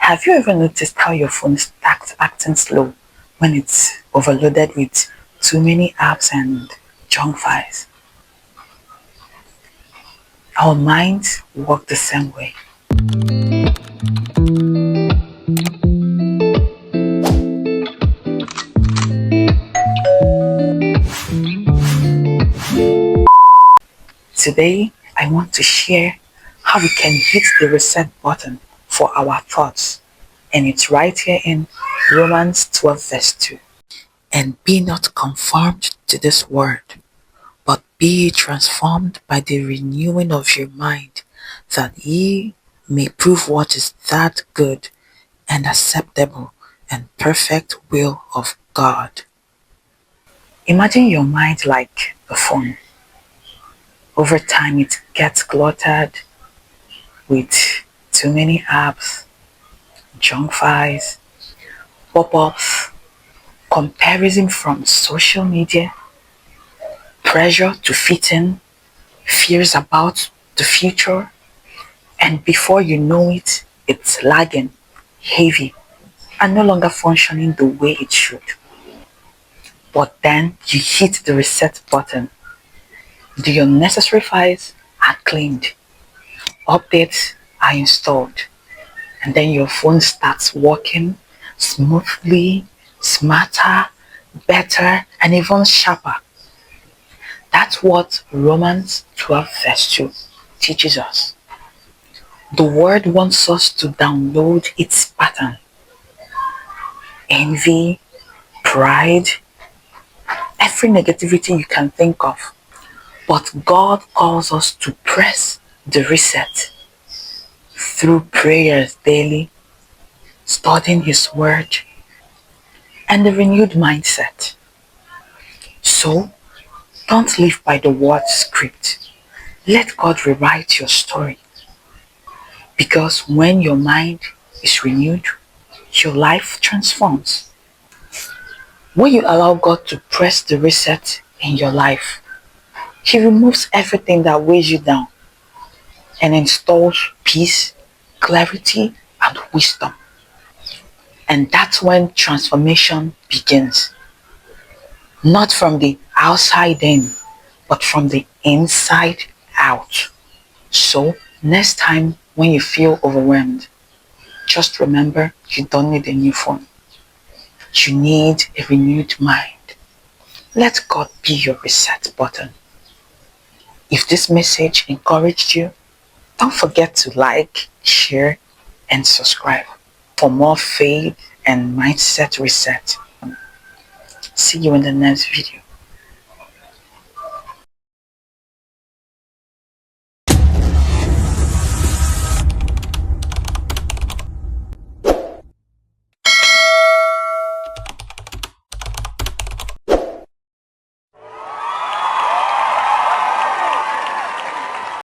Have you ever noticed how your phone starts acting slow when it's overloaded with too many apps and junk files? Our minds work the same way. Today, I want to share how we can hit the reset button for our thoughts. And it's right here in Romans 12 verse 2. And be not conformed to this world, but be ye transformed by the renewing of your mind, that ye may prove what is that good and acceptable and perfect will of God. Imagine your mind like a phone. Over time it gets cluttered with too many apps, junk files, pop-ups, comparison from social media, pressure to fit in, fears about the future, and before you know it, it's lagging, heavy, and no longer functioning the way it should. But then you hit the reset button. The unnecessary files are cleaned, updates are installed, and then your phone starts working smoothly, smarter, better, and even sharper. That's what Romans 12 verse 2 teaches us. The word wants us to download its pattern. Envy, pride, every negativity you can think of. But God calls us to press the reset through prayers daily, studying His Word, and a renewed mindset. So, don't live by the word script. Let God rewrite your story. Because when your mind is renewed, your life transforms. When you allow God to press the reset in your life, He removes everything that weighs you down and installs peace, clarity, and wisdom. And that's when transformation begins. Not from the outside in, but from the inside out. So, next time when you feel overwhelmed, just remember you don't need a new phone. You need a renewed mind. Let God be your reset button. If this message encouraged you, don't forget to like, share, and subscribe for more faith and mindset reset. See you in the next video.